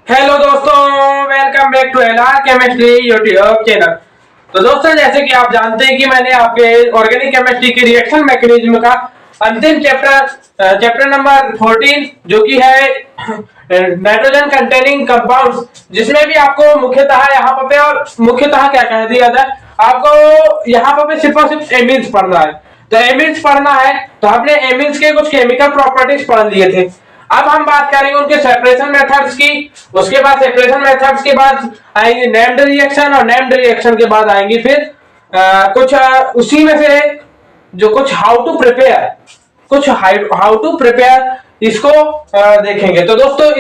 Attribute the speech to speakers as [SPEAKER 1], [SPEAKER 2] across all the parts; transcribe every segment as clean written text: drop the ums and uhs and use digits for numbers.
[SPEAKER 1] Hello दोस्तों, welcome back to LR chemistry YouTube channel. तो दोस्तों, जैसे कि आप जानते हैं कि मैंने आपके ऑर्गेनिक केमिस्ट्री की रिएक्शन मैकेनिज्म का अंतिम चैप्टर नंबर 14 जो कि है नाइट्रोजन कंटेनिंग कंपाउंड्स, जिसमें भी आपको मुख्यतः यहाँ पे और मुख्यतः क्या कह दिया था, आपको यहाँ पे सिर्फ और सिर्फ एमीन्स पढ़ना है। तो एमीन्स पढ़ना है तो आपने एमीन्स के कुछ केमिकल प्रॉपर्टीज पढ़ लिए थे। अब हम बात करेंगे उनके सेपरेशन मेथड्स की। उसके बाद सेपरेशन मेथड्स के बाद आएंगे नेम्ड रिएक्शन, और नेम्ड रिएक्शन के बाद आएंगी फिर कुछ उसी में से जो कुछ हाउ टू प्रिपेयर इसको देखेंगे। तो दोस्तों,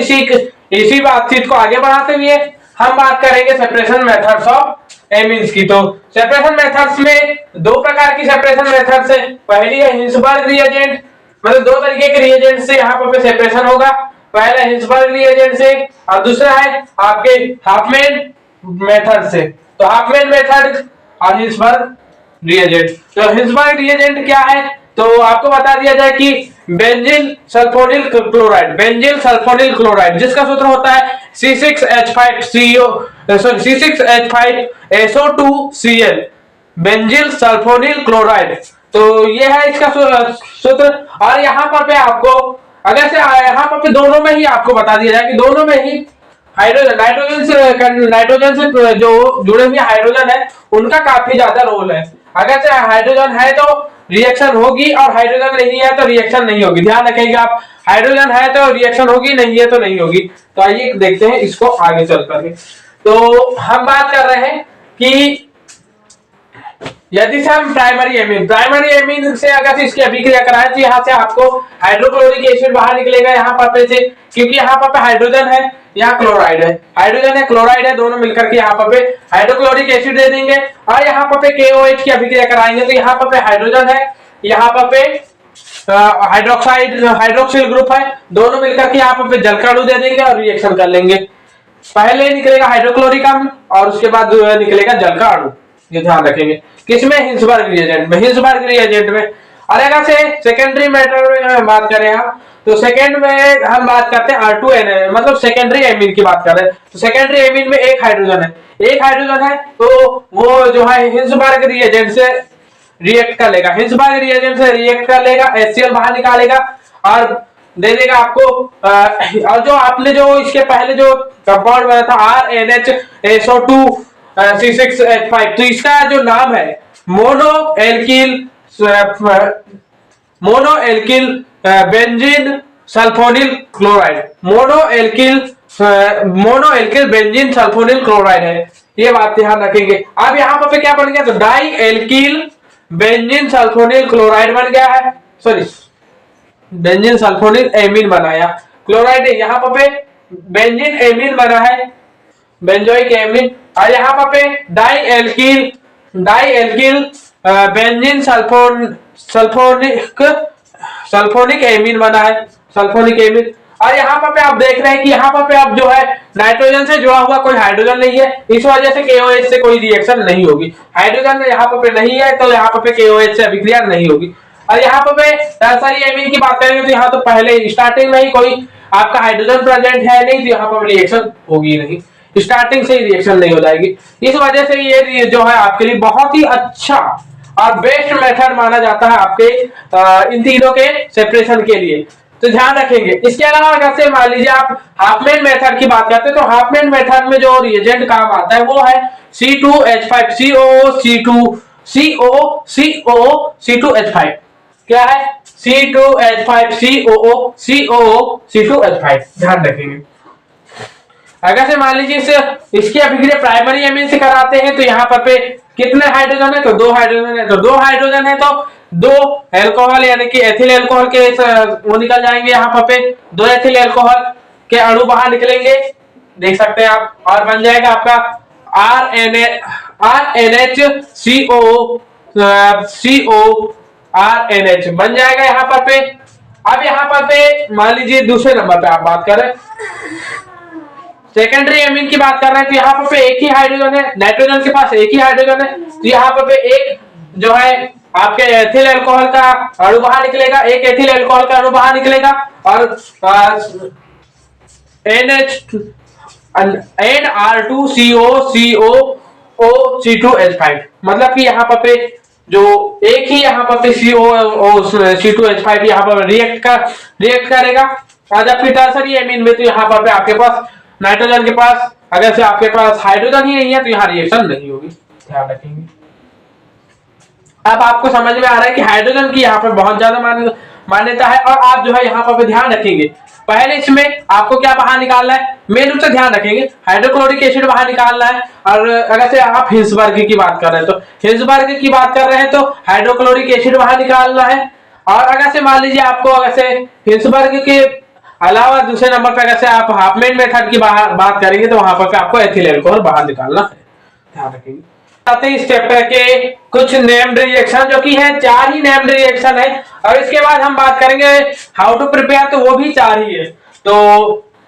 [SPEAKER 1] इसी बातचीत को आगे बढ़ाते हुए हम बात करेंगे सेपरेशन मेथड्स ऑफ एमीन्स की। तो सेपरेशन मेथड्स में दो प्रकार की सेपरेशन मेथड्स है। पहली है हिंसबर्ग रिएजेंट, मतलब दो तरीके के रिएजेंट से यहाँ पे सेपरेशन होगा। पहला हिंसबर्ग रिएजेंट से और दूसरा है आपके हाफमैन मेथड से। तो हाफमैन मेथड और हिंसबर्ग रिएजेंट। तो हिंसबर्ग रिएजेंट क्या है, तो आपको बता दिया जाए कि बेंजीन सल्फोनिल क्लोराइड जिसका सूत्र होता है C6H5SO2Cl, बेंजीन सल्फोनिल क्लोराइड। तो ये है इसका सूत्र। और यहाँ पर पे आपको अगर से यहाँ पर पे दोनों में ही आपको बता दिया जाए कि दोनों में ही नाइट्रोजन से जो जुड़े हुए हाइड्रोजन है उनका काफी ज्यादा रोल है। अगर से हाइड्रोजन है तो रिएक्शन होगी, और हाइड्रोजन नहीं है तो रिएक्शन नहीं होगी। ध्यान रखिएगा आप, हाइड्रोजन है तो रिएक्शन होगी, नहीं है तो नहीं होगी। तो आइए देखते हैं इसको आगे चल करके। तो हम बात कर रहे हैं कि यदि से हम प्राइमरी एमीन से अगर इसकी अभिक्रिया कराएं तो यहाँ से आपको हाइड्रोक्लोरिक एसिड बाहर निकलेगा यहाँ पर से, क्योंकि यहाँ पर हाइड्रोजन है, यहाँ क्लोराइड है। हाइड्रोजन है, क्लोराइड है, दोनों मिलकर के यहाँ पर हाइड्रोक्लोरिक एसिड दे देंगे। और यहाँ पर KOH की अभिक्रिया कराएंगे तो यहाँ पर हाइड्रोजन है, यहाँ पर हाइड्रोक्सिल ग्रुप है, दोनों मिलकर के यहाँ पर जल का अणु दे देंगे और रिएक्शन कर लेंगे। पहले निकलेगा हाइड्रोक्लोरिक अम्ल और उसके बाद निकलेगा जल का अणु। ये ध्यान रखेंगे किसमें, हिंसबर्ग रिएजेंट में। और अगर से सेकेंडरी मैटर में बात करें हम, तो सेकेंड में हम बात करते हैं R2N, मतलब सेकेंडरी एमीन की बात कर रहे हैं। तो सेकेंडरी एमीन में एक हाइड्रोजन है, तो वो जो है हिंसबर्ग रिएजेंट से रिएक्ट कर लेगा, HCl बाहर निकालेगा और दे देगा आपको। और जो आपने जो इसके पहले जो कंपाउंड बना था RNHSO2 C6H5, तो इसका जो नाम है mono alkyl benzene sulphonyl chloride, mono alkyl benzene sulphonyl chloride है। ये बात ध्यान रखेंगे। अब यहाँ पर क्या बन गया, तो di alkyl benzene sulphonyl chloride बन गया है, सॉरी बेंजीन सल्फोनिल एमीन बनाया, क्लोराइड यहाँ पर बेंजीन एमीन बना है, बेंजोइक एमीन। और यहाँ पे di alkyl benzene sulphonic amine बना है, सल्फोनिक एमीन। और यहाँ पे आप देख रहे हैं कि यहाँ पे आप जो है नाइट्रोजन से जुड़ा हुआ कोई हाइड्रोजन नहीं है, इस वजह से KOH से कोई रिएक्शन नहीं होगी। हाइड्रोजन यहाँ पे नहीं है तो यहाँ पे KOH से अभिक्रिया नहीं होगी। और यहाँ पे टर्सरी एमीन की बात करेंगे तो यहाँ तो पहले स्टार्टिंग में ही कोई आपका हाइड्रोजन प्रेजेंट है नहीं, तो यहाँ पर रिएक्शन होगी नहीं, स्टार्टिंग से ही रिएक्शन नहीं हो जाएगी। इस वजह से ये जो है आपके लिए बहुत ही अच्छा और बेस्ट मेथड माना जाता है आपके इन तीनों के सेपरेशन के लिए। तो ध्यान रखेंगे। इसके अलावा अगर से मान लीजिए आप हाफमैन मेथड की बात करते हैं, तो हाफमैन मेथड में जो रिएजेंट काम आता है वो है C2H5COO, क्या है C2H5COO, ध्यान रखेंगे। अगर से मान लीजिए इसकी अभिक्रिया प्राइमरी एमीन से कराते हैं तो यहाँ पर कितने हाइड्रोजन है, तो दो हाइड्रोजन है, तो दो एल्कोहल यानी कि एथिल एल्कोहल के वो निकल जाएंगे। यहाँ पे दो एथिल एल्कोहल के अणु बाहर निकलेंगे, देख सकते हैं आप, और बन जाएगा आपका RNH बन जाएगा यहाँ पे। अब यहाँ पे मान लीजिए दूसरे नंबर पे आप बात करें, सेकेंडरी एमीन की बात कर रहे हैं, तो यहाँ पे एक ही हाइड्रोजन है, नाइट्रोजन के पास एक ही हाइड्रोजन है, तो यहाँ पे एक जो है आपके एथिल अल्कोहल का अणु बाहर निकलेगा, एक एथिल अल्कोहल का अणु बाहर निकलेगा, और NR2COCOO-C2H5, मतलब कि यहाँ पर पे जो एक ही यहाँ पर पे C2H5 यहाँ पर रिएक्ट करेगा। और जबकि टर्सरी एमीन में तो यहाँ पर पे आपके पास नाइट्रोजन के पास अगर से आपके पास हाइड्रोजन ही नहीं है तो यहाँ रिएक्शन नहीं होगी, ध्यान रखेंगे। अब आपको समझ में आ रहा है कि हाइड्रोजन की यहाँ पर बहुत ज्यादा मान्यता है। और आप जो है यहाँ पर ध्यान रखेंगे, पहले इसमें आपको क्या बाहर निकालना है, मेन रूप से ध्यान रखेंगे हाइड्रोक्लोरिक एसिड बाहर निकालना है। और अगर से आप हिल्सबर्ग की बात कर रहे हैं तो हिल्सबर्ग की बात कर रहे हैं तो हाइड्रोक्लोरिक एसिड बाहर निकालना है। और अगर से मान लीजिए आपको अगर से हिल्सबर्ग के अलावा दूसरे नंबर पर अगर से आप हाफमैन मेथड की बात करेंगे तो वहां पर आपको एथिल अल्कोहल बाहर निकालना है, ध्यान रखेंगे। इस चैप्टर के कुछ नेम्ड रिएक्शन जो कि है 4 ही नेम्ड रिएक्शन है। और इसके बाद हम बात करेंगे हाउ टू प्रिपेयर, तो वो भी 4 ही है। तो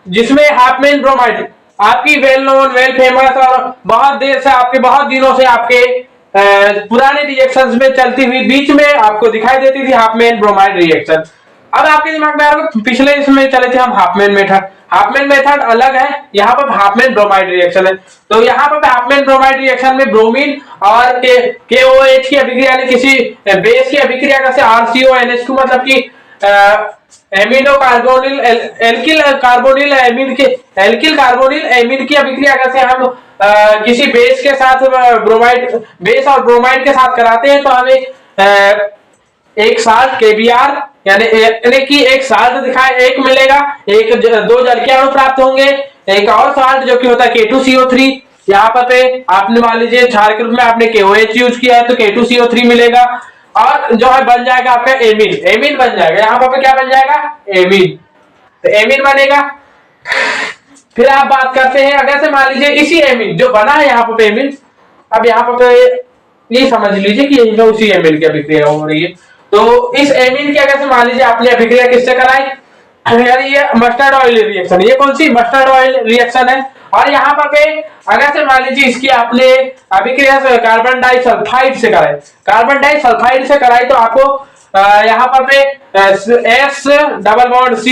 [SPEAKER 1] जिसमें हाफमैन ब्रोमाइड आपकी वेल नोन, वेल फेमस और बहुत देर से आपके बहुत दिनों से आपके पुराने रिएक्शंस में चलती हुई बीच में आपको दिखाई देती थी हाफमैन ब्रोमाइड रिएक्शन। अब आपके दिमाग में आ रहा है पिछले इसमें चले थे हम हाफमैन मेथड, हाफमैन मेथड अलग है, यहाँ पर हाफमैन ब्रोमाइड रिएक्शन है। तो यहाँ पर हाफमैन ब्रोमाइड रिएक्शन में ब्रोमीन और KOH की अभिक्रिया यानी किसी बेस की अभिक्रिया का से RCONH2 मतलब कि amino carbonyl alkyl carbonyl amine के एल्किल कार्बोनिल एमीन की अभिक्रिया का से हम किसी बेस के साथ ब्रोमाइड बेस और ब्रोमाइड के साथ कराते हैं तो हमें एक साल्ट KBr यानी कि एक साल्ट दिखाए एक मिलेगा, एक 2 जल के अणु प्राप्त होंगे। एक और साल्ट जो कि होता है K2CO3, यहाँ पर पे आपने मान लीजिए क्षार के रूप में आपने KOH यूज किया है तो K2CO3 मिलेगा। और जो है बन जाएगा आपका एमीन, एमीन बन जाएगा। यहाँ पर क्या बन जाएगा, एमीन, तो एमीन बनेगा। फिर आप बात करते हैं अगर से मान लीजिए इसी एमीन जो बना है यहाँ पर एमीन, अब यहाँ पर ये समझ लीजिए कि यही उसी एमीन की अभिक्रिया हो रही है। तो इस एमीन की अगर से मान लीजिए आपने अभिक्रिया किससे कराई, यानी ये मस्टर्ड ऑयल रिएक्शन, ये कौन सी मस्टर्ड ऑयल रिएक्शन है। और यहाँ पर पे अगर से मान लीजिए इसकी आपने अभिक्रिया से कार्बन डाइसल्फाइड से कराई, कार्बन डाइसल्फाइड से कराई तो आपको यहाँ पर पे S double bond C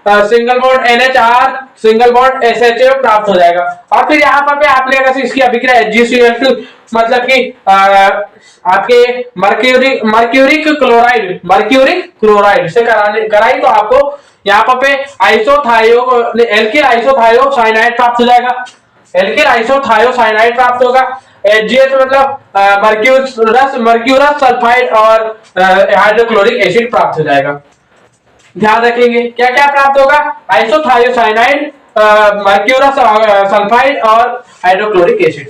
[SPEAKER 1] single bond NHR single bond SHA प्राप्त हो जाएगा। और फिर यहाँ पर पे आपने अगर इसकी अभिक्रिया HgCl2 मतलब कि आपके मर्क्यूरिक क्लोराइड से कराई तो आपको यहाँ पर पे एल्किल आइसोथायोसाइनाइड प्राप्त हो जाएगा, एल्किल आइसोथायोसाइनाइड प्राप्त होगा। HGH मतलब मर्क्यूरस सल्फाइड और हाइड्रोक्लोरिक एसिड प्राप्त हो जाएगा। ध्यान रखेंगे क्या क्या प्राप्त होगा, आइसोथायोसाइनाइड, मर्क्यूरस सल्फाइड और हाइड्रोक्लोरिक एसिड।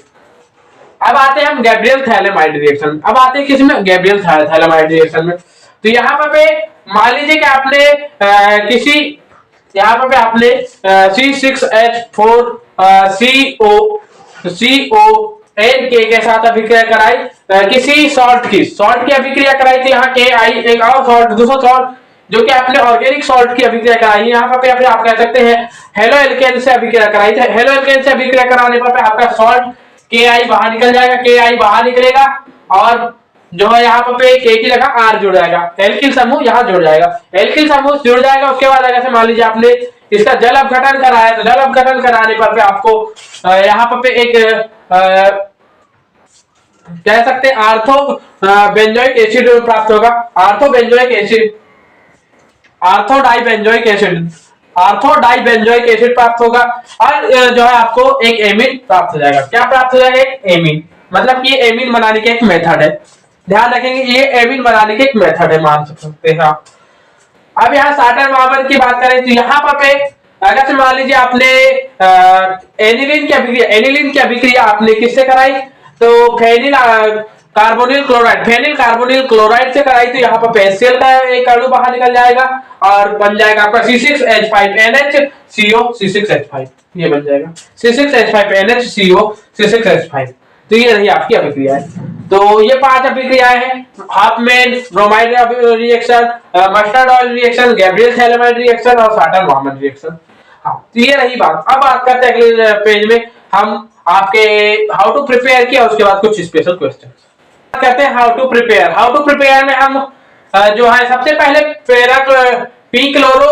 [SPEAKER 1] अब आते हैं हम गैब्रियल थैलेमाइड रिएक्शन, अब आते हैं किसमें, गैब्रियल थैलेमाइड रिएक्शन में। तो यहाँ पर पे मान लीजिए कि आपने किसी यहाँ पर पे आपने C6H4 CON के साथ अभिक्रिया कराई, किसी सॉल्ट की अभिक्रिया कराई थी। यहाँ KI एक और सॉल्ट, दूसरा सॉल्ट जो कि आपने ऑर्गेनिक सॉल्ट की अभिक्रिया कराई, यहाँ पर पे आप कह सकते हैं हेलो एल्केन से अभिक्रिया कराई थी। हेलो एल्केन से अभिक्रिया कराने पर आपका सॉल्ट KI बाहर निकल जाएगा, KI बाहर निकलेगा और जो है यहाँ पे K की जगह R जुड़ जाएगा, एल्किल समूह यहाँ जुड़ जाएगा, एल्किल समूह जुड़ जाएगा। उसके बाद अगर से मान लीजिए आपने इसका जल अपघटन कराया तो जल अपघटन कराने पर आपको यहाँ पे एक कह सकते हैं आर्थो बेंजोइक एसिड प्राप्त होगा, आर्थो डाइबेंजोइक एसिड प्राप्त होगा। और जो है आपको एक एमीन प्राप्त हो जाएगा, क्या प्राप्त हो जाएगा, एक एमीन, मतलब कि ये एमीन बनाने के एक मेथड है। ध्यान रखेंगे ये एमीन बनाने के एक मेथड है, मान सकते हैं आप। अब यहाँ साटन वामन की बात करें तो यहाँ पर अगर से मान लीजिए आपने एनिलीन की अभिक्रिया आपने किससे कराई, तो फेनिल कार्बोनिल क्लोराइड से कराई तो यहाँ पर HCl का एक अणु बाहर निकल जाएगा और बन जाएगा आपका C6H5NH CO C6H5, ये बन जाएगा C6H5NH CO C6H5। तो ये रही आपकी अभिक्रिया है। तो ये 5 अभिक्रियाएं हैं, Hopman bromide reaction, mustard oil reaction, Gabriel phthalimide reaction और साटन वामन रिएक्शन। हाँ, तो ये रही बात। अब बात करते हैं अगले पेज में हम आपके हाउ टू प्रिपेयर किया, उसके बाद कुछ स्पेशल क्वेश्चन कहते हैं। हाउ टू प्रिपेयर में हम जो है सबसे पहले पी क्लोरो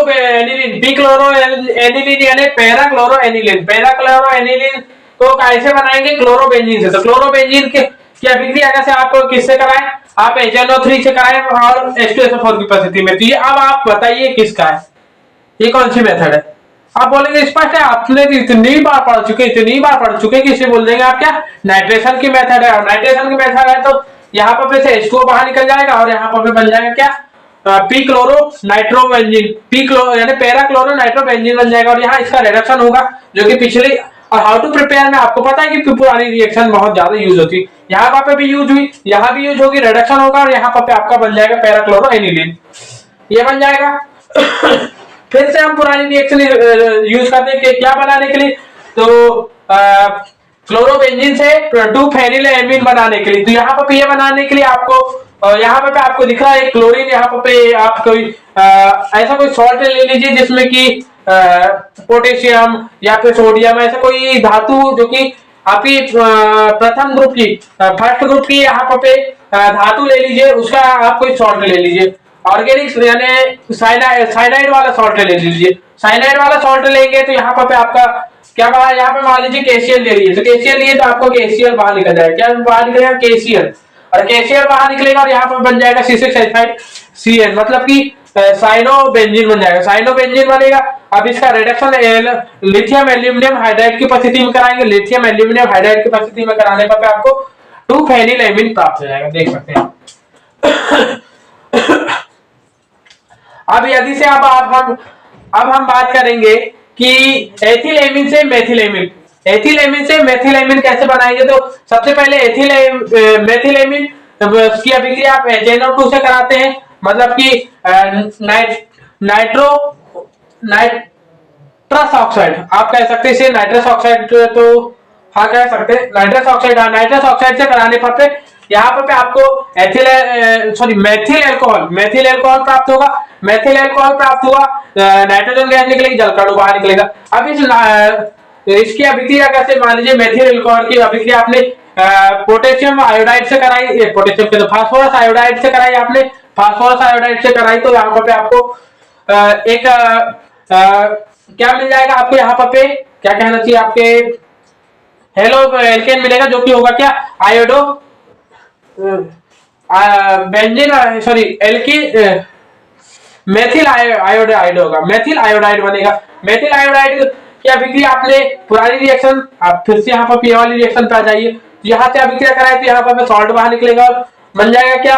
[SPEAKER 1] एनिलीन यानी para chloro aniline. Para chloro aniline को कैसे बनाएंगे? क्लोरोबेंजीन से। तो क्लोरोबेंजीन के की अभिक्रिया कैसे आप किससे कराएं? आप HNO3 से कराएं और H2SO4 की उपस्थिति में। तो ये अब आप बताइए किसका है, ये कौन सी मेथड है? आप बोलेंगे स्पष्ट है, आपने इतनी बार पढ़ चुके कि इसे बोल देंगे आप क्या, नाइट्रेशन की मेथड है। और नाइट्रेशन की मेथड है तो यहाँ पर से H2O बाहर निकल जाएगा और यहाँ पर बन जाएगा क्या, P chloro nitrobenzene, P chloro यानी पैरा क्लोरो नाइट्रोबेंजीन बन जाएगा। और यहाँ इसका रिडक्शन होगा जो कि पिछले और हाउ टू प्रिपेयर में आपको पता है कि पुरानी रिएक्शन बहुत ज्यादा यूज होती है, यहाँ पे भी यूज हुई, यहाँ भी यूज होगी, रिडक्शन होगा और यहाँ पे आपका बन जाएगा पैरा क्लोरो एनिलीन, ये बन जाएगा। फिर से हम पुरानी रिएक्शन यूज करते हैं कि क्या बनाने के लिए, तो क्लोरोबेंजीन से 2-फेनिलएमीन बनाने के लिए। तो यहाँ पे ये बनाने के लिए आपको यहाँ पे आपको दिख रहा है क्लोरीन, यहाँ पे आप कोई ऐसा कोई सॉल्ट ले लीजिए जिसमें कि पोटेशियम या फिर सोडियम, ऐसा कोई धातु जो कि आपकी प्रथम ग्रुप की फर्स्ट ग्रुप की यहाँ पे धातु ले लीजिए, उसका आप कोई सॉल्ट ले लीजिए। ऑर्गेनिक यानी साइनाइड वाला सॉल्ट ले लीजिए। साइनाइड वाला सॉल्ट लेंगे तो यहाँ पे आपका क्या बना, यहाँ पे मान लीजिए KCl ले लीजिए। तो KCl लिए तो आपको KCl बाहर निकल जाएगा। क्या बाहर निकलेगा? KCl। और KCl बाहर निकलेगा और यहाँ पे बन जाएगा C6H5CN, मतलब कि साइनोबेंजीन बन जाएगा। साइनोबेंजीन बनेगा। अब इसका रिडक्शन लिथियम एल्यूमिनियम हाइड्राइड की उपस्थिति में कराएंगे। लिथियम एल्यूमिनियम हाइड्राइड की उपस्थिति में कराने पर आपको 2-फेनिलएमीन प्राप्त हो जाएगा, देख सकते हैं। अब यदि से अब हम बात करेंगे कि एथिलएमीन से मेथिलएमीन, एथिलएमीन से मेथिलएमीन कैसे बनाएंगे। तो सबसे पहले मेथिलएमीन की अभिक्रिया आप HNO2 से कराते हैं, मतलब कि नाइट्रस ऑक्साइड आप कह सकते हैं इसे, नाइट्रस ऑक्साइड तो हाँ कह सकते हैं नाइट्रस ऑक्साइड। नाइट्रस ऑक्साइड से कराने पर यहाँ पे आपको मेथिल अल्कोहल प्राप्त होगा। मेथिल अल्कोहल प्राप्त हुआ, नाइट्रोजन गैस निकलेगी, जल कणु बाहर निकलेगा। अब इसकी अभिक्रिया कैसे, मान लीजिए मेथिल अल्कोहल की अभिक्रिया आपने पोटेशियम आयोडाइड से कराई, पोटेशियम के तो फास्फोरस आयोडाइड से कराई आपने, फास्फोरस आयोडाइड से कराई तो यहाँ पे आपको एक क्या मिल जाएगा आपको, यहाँ पे क्या कहना चाहिए, आपके हेलो एल्केन मिलेगा जो कि होगा क्या, iodo benzene sorry एल्की methyl iodide होगा, मेथिल आयोडाइड बनेगा। मेथिल आयोडाइड की अभिक्रिया आपने पुरानी रिएक्शन, आप फिर से यहाँ पर पी वाली रिएक्शन पे आ जाइए, यहाँ से अभिक्रिया कराए तो यहाँ पर सॉल्ट बाहर निकलेगा और बन जाएगा क्या,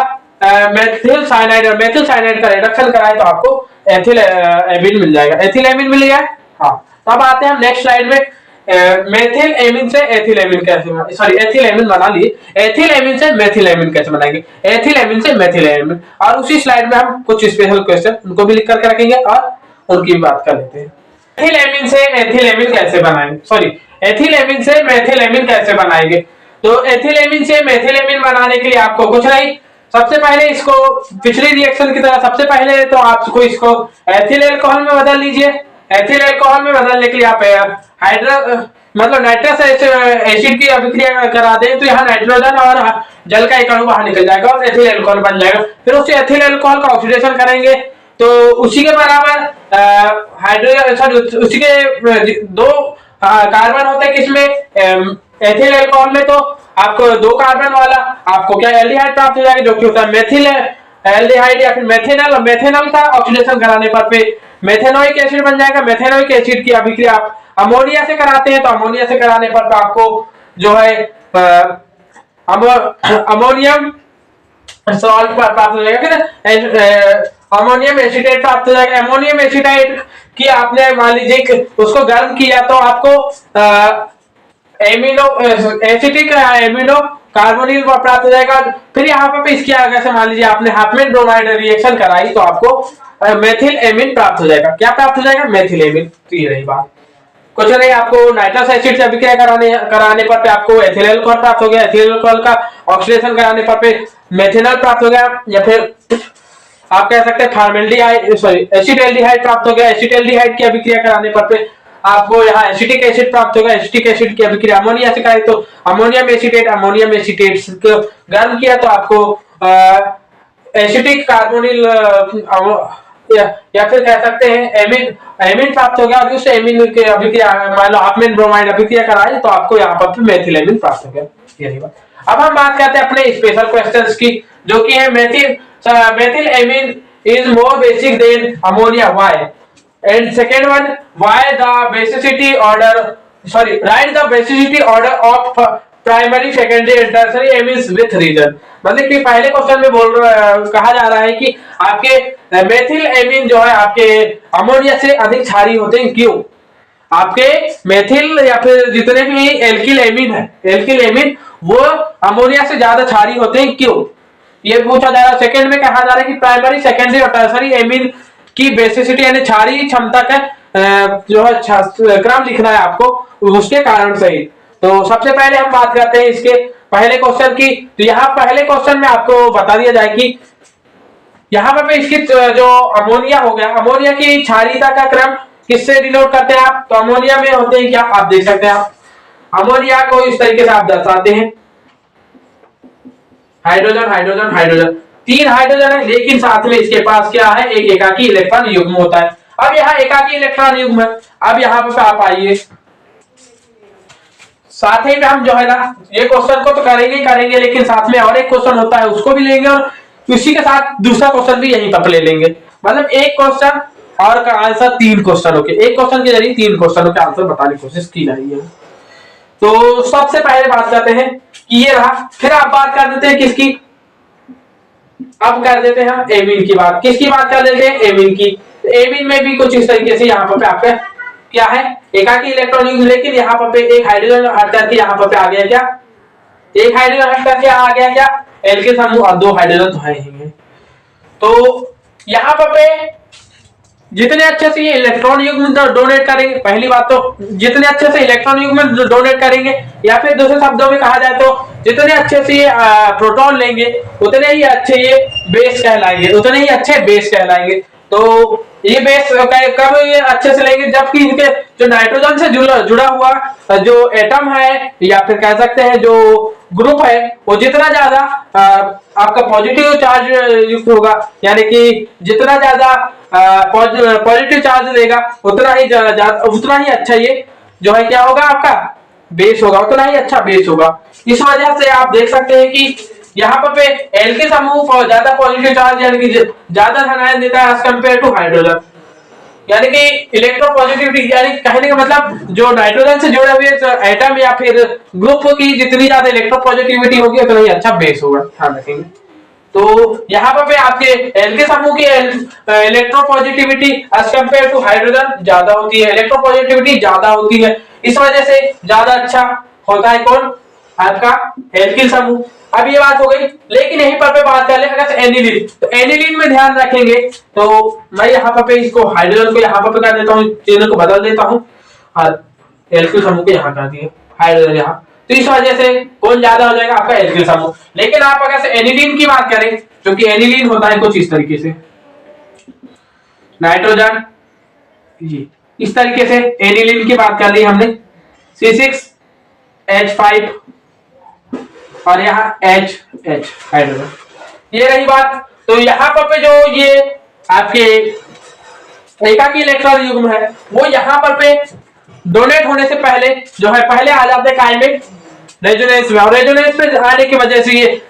[SPEAKER 1] मेथिल साइनाइड। और मेथिल साइनाइड का रिडक्शन कराए तो आपको एथिलएमीन मिल जाएगा। एथिलएमीन मिल गया। हाँ, तो अब आते हैं हम नेक्स्ट स्लाइड में। मेथिलएमीन से एथिलएमीन कैसे, सॉरी एथिलएमीन बना लिए, एथिलएमीन से मेथिलएमीन कैसे बनाएंगे, एथिलएमीन से मेथिलएमीन। और उसी स्लाइड में हम कुछ स्पेशल क्वेश्चन उनको भी लिख करके रखेंगे और उनकी भी बात कर लेते हैं। एथिलएमीन से एथिलएमीन कैसे बनाएंगे, सॉरी एथिलएमीन से मेथिलएमीन कैसे बनाएंगे। तो एथिलएमीन से मेथिलएमीन बनाने के लिए आपको कुछ नहीं, सबसे पहले इसको पिछली रिएक्शन की तरह सबसे पहले तो आपको इसको एथिल अल्कोहल में बदल लीजिए। एथिल अल्कोहल में बदलने के लिए आप मतलब नाइट्रस एसिड की अभिक्रिया करा दें तो यहाँ नाइट्रोजन और जल का एक अणु बाहर निकल जाएगा और एथिल अल्कोहल बन जाएगा। फिर उस एथिल अल्कोहल का ऑक्सीडेशन करेंगे तो उसी के बराबर हाइड्रोजन, सॉरी उसी के दो कार्बन होते हैं किसमें, एथिल अल्कोहल में, तो आपको 2 कार्बन वाला आपको क्या एल्डिहाइड प्राप्त हो जाएगा जो कि होता है मेथिल एल्डिहाइड या फिर मेथेनॉल। और मेथेनॉल का ऑक्सीडेशन कराने पर मेथेनोइक एसिड बन जाएगा। मेथेनोइक एसिड की अभिक्रिया आप अमोनिया से कराते हैं तो अमोनिया से कराने पर आपको जो है अमोनियम सॉल्ट प्राप्त हो जाएगा, अमोनियम एसिटेट प्राप्त हो जाएगा। अमोनियम एसिटेट की आपने मान लीजिए उसको गर्म किया तो आपको एमिनो एसिटिक एमिनो कार्बोनिल प्राप्त हो जाएगा। फिर यहाँ पे इसके आगे से मान लीजिए आपने हाफमैन ब्रोमाइड रिएक्शन कराई तो आपको मेथिल एमीन प्राप्त हो जाएगा। क्या प्राप्त हो जाएगा, मेथिल एमीन। तो ये रही बात, कुछ नहीं, आपको नाइट्रस एसिड से अभिक्रिया कराने पर आपको एथिल अल्कोहल प्राप्त हो गया। एथिल अल्कोहल का ऑक्सीडेशन कराने पर मेथेनॉल प्राप्त हो गया, या फिर आप कह सकते हैं फॉर्मेल्डिहाइड, सॉरी एसिटाल्डिहाइड प्राप्त हो गया। एसिटाल्डिहाइड की अभिक्रिया कराने पर आपको यहाँ एसिटिक एसिड प्राप्त होगा। एसिटिक एसिड की अभिक्रिया अमोनिया से कराई तो अमोनियम एसिटेट को गर्म किया तो आपको एसिटिक कार्बोनिल या फिर कह सकते हैं एमीन, एमीन प्राप्त हो गया और उस एमीन के अभिक्रिया मान लो आपमें ब्रोमाइड अभिक्रिया कराई तो आपको यहाँ पर मेथिल एमीन प्राप्त हो गया। यही बात। अब हम बात करते हैं अपने स्पेशल क्वेश्चंस की, जो कि है methyl amine is more basic than ammonia, why? And second one, why the basicity order, sorry, write the basicity order of primary secondary and tertiary amines with reason. मतलब कि पहले क्वेश्चन में कहा जा रहा है कि आपके मेथिल एमीन जो है आपके अमोनिया से अधिक क्षारीय होते हैं, क्यों? आपके मेथिल या फिर जितने भी एल्किल एमीन है, एल्किल एमीन वो अमोनिया से ज्यादा क्षारीय होते हैं, क्यों? ये पूछा जा रहा है। सेकंड में कहा जा रहा है कि प्राइमरी सेकेंडरी और टर्शियरी एमीन की बेसिसिटी यानी क्षारीय क्षमता का जो है क्रम लिखना है आपको, उसके कारण सही। तो सबसे पहले हम बात करते हैं इसके पहले क्वेश्चन की। तो यहाँ पहले क्वेश्चन में आपको बता दिया जाए कि यहाँ पे इसकी जो अमोनिया हो गया, अमोनिया की क्षारीयता का क्रम किससे डिनोट करते हैं आप? तो अमोनिया में होते हैं क्या, आप देख सकते हैं। आप अमोनिया को इस तरीके से आप दर्शाते हैं, हाइड्रोजन हाइड्रोजन हाइड्रोजन, 3 हाइड्रोजन है, लेकिन साथ में इसके पास क्या है, एक एकाकी इलेक्ट्रॉन युग्म होता है। अब यहाँ एकाकी इलेक्ट्रॉन युग्म है। अब यहाँ पे आप आइए, साथ ही में हम जो है ना ये क्वेश्चन को तो करेंगे, लेकिन साथ में और एक क्वेश्चन होता है उसको भी लेंगे और उसी के साथ दूसरा क्वेश्चन भी यहीं पर ले लेंगे। मतलब एक क्वेश्चन और का आंसर 3 क्वेश्चन के, एक क्वेश्चन के जरिए 3 क्वेश्चनों के आंसर बताने की कोशिश की जा रही है। तो सबसे पहले बात करते हैं कि ये रहा, फिर आप बात कर देते हैं किसकी, अब कर देते हैं हम एमीन की बात। किसकी बात कर देते हैं? एमीन की। एमीन में भी कुछ इस तरीके से यहाँ पर आपका क्या है, एकाकी इलेक्ट्रॉन युग्म, लेकिन यहाँ पर एक हाइड्रोजन हट करके यहाँ पर आ गया क्या, एक हाइड्रोजन हट करके आ गया क्या, एल्किल समूह और 2 हाइड्रोजन तो है ही। तो यहाँ पर जितने अच्छे से ये इलेक्ट्रॉन युग्म डोनेट करेंगे, पहली बात तो जितने अच्छे से इलेक्ट्रॉन युग्म डोनेट करेंगे, या फिर दूसरे शब्दों में कहा जाए तो जितने अच्छे से ये प्रोटॉन लेंगे उतने ही अच्छे ये बेस कहलाएंगे, उतने ही अच्छे बेस कहलाएंगे। तो ये बेस कब ये अच्छे से लेंगे, जबकि इनके जो नाइट्रोजन से जुड़ा हुआ जो एटम है या फिर कह सकते हैं जो ग्रुप है वो जितना ज्यादा आपका पॉजिटिव चार्ज युक्त होगा, यानी कि जितना ज्यादा पॉजिटिव चार्ज देगा उतना ही अच्छा ये जो है क्या होगा, आपका बेस होगा, उतना ही अच्छा बेस होगा। इस वजह से आप देख सकते हैं कि यहाँ पर एल्किल समूह ज्यादा पॉजिटिव चार्ज यानी कि ज्यादा धनायन देता है एज कंपेयर टू हाइड्रोजन, यानी कि इलेक्ट्रोपॉजिटिविटी, यानी कहने का मतलब जो नाइट्रोजन से जुड़े हुए एटम या फिर ग्रुप की जितनी ज्यादा इलेक्ट्रोपॉजिटिविटी होगी उतना ही अच्छा बेस होगा, ध्यान रखेंगे। तो यहाँ पर आपके एल्किल समूह की electropositivity as compare to hydrogen ज्यादा होती है, इलेक्ट्रोपॉजिटिविटी ज्यादा होती है, इस वजह से ज्यादा अच्छा होता है कौन, आपका एल्किल समूह। अब ये बात हो गई, लेकिन यहीं पर बात कर ले अगर एनिलीन, तो एनिलीन में ध्यान रखेंगे तो मैं यहाँ पर इसको हाइड्रोजन को यहाँ पर कर देता हूँ, चिन्ह को बदल देता हूँ और एल्किल समूह को यहाँ कर दिया, हाइड्रोजन यहाँ, तो इस वजह से कौन ज्यादा हो जाएगा, आपका एल्किल समूह। लेकिन आप अगर से एनिलीन की बात करें, क्योंकि एनिलीन होता है कुछ इस तरीके से, नाइट्रोजन जी इस तरीके से एनिलीन की बात कर ली हमने, C6H5 और यहाँ H हाइड्रोजन, ये रही बात। तो यहाँ पर जो ये आपके एकाकी इलेक्ट्रॉन युग्म है वो यहाँ पर डोनेट होने से पहले जो है पहले आ जाते हैं काइमेट रेजोनेंस में, और रेजोनेंस में आने की वजह से ये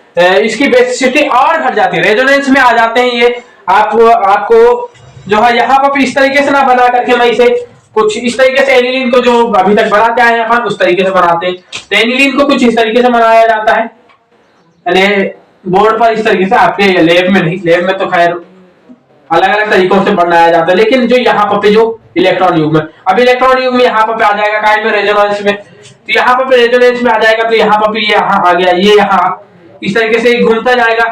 [SPEAKER 1] इसकी बेसिसिटी और घट जाती है, रेजोनेंस में आ जाते हैं ये। आपको जो है यहाँ पर इस तरीके से ना बना करके मैं इसे कुछ इस तरीके से एनिलीन को जो अभी तक बनाते आए हैं अपन उस तरीके से बनाते हैं, तो एनिलीन को कुछ इस तरीके से बनाया जाता है, यानी बोर्ड पर इस तरीके से, आपके लैब में नहीं, लैब में तो खैर अलग अलग तरीकों से बनाया जाता है, लेकिन जो यहाँ पर जो इलेक्ट्रॉन युग्म है, अब इलेक्ट्रॉन युग्म यहाँ पर आ जाएगा काय में, रेजोनेंस में, तो यहाँ पर रेजोनेंस में आ जाएगा, तो यहाँ पर यहाँ आ गया, ये यहाँ इस तरीके से घूमता जाएगा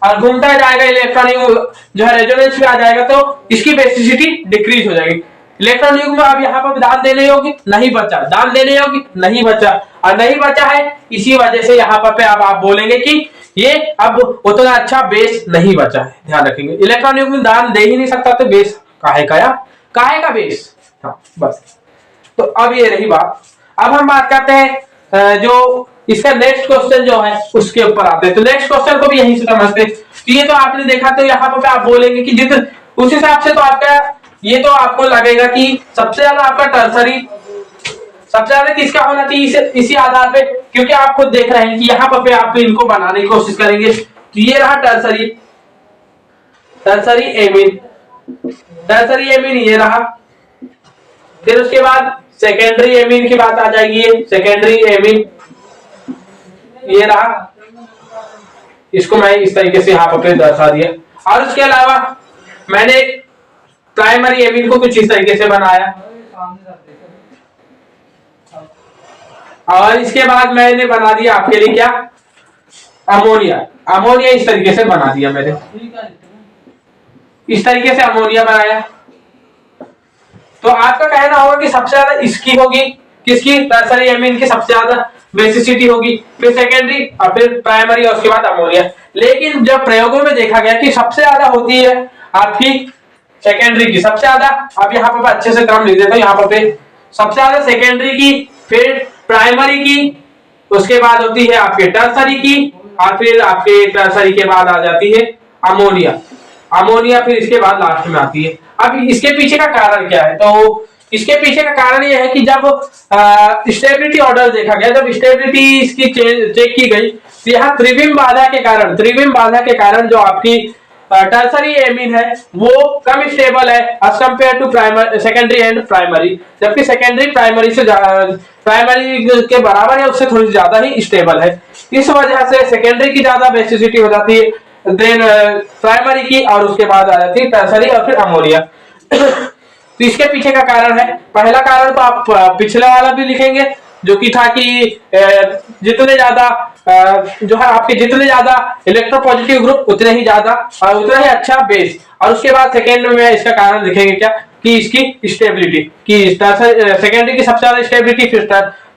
[SPEAKER 1] और घूमता जाएगा, इलेक्ट्रॉन युग्म जो है रेजोनेंस में आ जाएगा, तो इसकी बेसिसिटी डिक्रीज हो जाएगी। इलेक्ट्रॉन युग्म अब यहाँ पर दान देने योग्य नहीं बचा, दान देने योग्य नहीं बचा, और नहीं बचा है इसी वजह से यहाँ पर अब आप बोलेंगे कि ये अब उतना अच्छा बेस नहीं बचा है, ध्यान रखेंगे। इलेक्ट्रॉन युग्म दान दे ही नहीं सकता तो बेस काहे का बेस, हाँ बस। तो अब ये रही बात। अब हम बात करते हैं जो इसका नेक्स्ट क्वेश्चन जो है उसके ऊपर आते हैं, तो नेक्स्ट क्वेश्चन को भी यहीं से समझते हैं। तो ये तो आपने देखा, तो यहाँ पर आप बोलेंगे कि जितने उस हिसाब से तो आपका ये तो आपको लगेगा कि सबसे ज्यादा आपका टर्सरी सबसे ज्यादा किसका होना चाहिए इसी आधार पे, क्योंकि आप खुद देख रहे हैं कि यहाँ पर आप इनको बनाने की कोशिश करेंगे तो ये रहा tertiary tertiary amine, tertiary amine ये रहा। फिर उसके बाद सेकेंडरी एमीन की बात आ जाएगी, सेकेंडरी एमीन ये रहा, इसको मैं इस तरीके से यहाँ पर दर्शा दिया। और उसके अलावा मैंने प्राइमरी एमीन को कुछ इस तरीके से बनाया, और इसके बाद मैंने बना दिया आपके लिए क्या, अमोनिया। अमोनिया इस तरीके से बना दिया मैंने, इस तरीके से अमोनिया बनाया। तो आपका कहना होगा कि सबसे ज्यादा इसकी होगी, किसकी, टर्सरी एमीन की सबसे ज्यादा बेसिसिटी होगी, फिर सेकेंडरी और फिर प्राइमरी और उसके बाद अमोनिया। लेकिन जब प्रयोगों में देखा गया कि सबसे ज्यादा होती है आपकी सेकेंडरी की, सबसे ज्यादा, अब यहाँ पर अच्छे से क्रम लिख देता हूँ, यहाँ पर सबसे ज्यादा सेकेंडरी की, फिर प्राइमरी की, उसके बाद होती है आपके टर्सरी की, और फिर आपके टर्सरी के बाद आ जाती है अमोनिया। अमोनिया फिर इसके बाद लास्ट में आती है। अब इसके पीछे का कारण क्या है, तो इसके पीछे का कारण यह है कि जब स्टेबिलिटी ऑर्डर देखा गया, जब स्टेबिलिटी इसकी चेक की गई, तो यहाँ त्रिविम बाधा के कारण जो आपकी टर्सरी एमीन है वो कम स्टेबल है as compare to secondary and primary, जबकि सेकेंडरी प्राइमरी से प्राइमरी के बराबर है, उससे थोड़ी ज्यादा ही स्टेबल है। इस वजह से सेकेंडरी की ज्यादा बेसिसिटी हो जाती है देन प्राइमरी की, और उसके बाद आ जाती है टर्सरी और फिर अमोनिया। तो इसके पीछे का कारण है, पहला कारण तो आप पिछले वाला भी लिखेंगे जो कि था कि जितने ज्यादा जो है आपके जितने ज्यादा इलेक्ट्रोपॉजिटिव ग्रुप उतने ही ज्यादा और उतना ही अच्छा बेस। और उसके बाद सेकेंड में इसका कारण लिखेंगे क्या, कि इसकी स्टेबिलिटी, कि सेकेंडरी की सबसे ज्यादा स्टेबिलिटी, फिर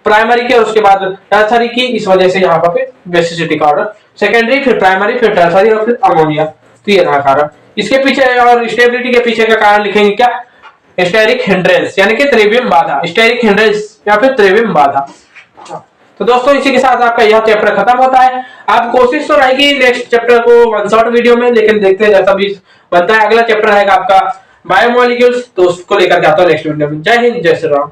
[SPEAKER 1] प्राइमरी की और उसके बाद टर्सरी की। इस वजह से यहाँ पर बेसिसिटी का ऑर्डर सेकेंडरी, फिर प्राइमरी, फिर टर्सरी और फिर अमोनिया। तो ये रहा कारण। इसके पीछे और स्टेबिलिटी के पीछे का कारण लिखेंगे क्या, स्टेरिक हिंड्रेंस, यानी कि त्रिविम बाधा, स्टेरिक हिंड्रेंस या फिर त्रिविम बाधा। तो दोस्तों इसी के साथ आपका यह चैप्टर खत्म होता है। आप कोशिश तो रहेगी नेक्स्ट चैप्टर को वन शॉट वीडियो में, लेकिन देखते हैं जैसा भी बनता है। अगला चैप्टर रहेगा आपका बायोमोलिक्यूल्स, तो उसको लेकर जाता हूं नेक्स्ट वीडियो में। जय हिंद, जय श्री राम।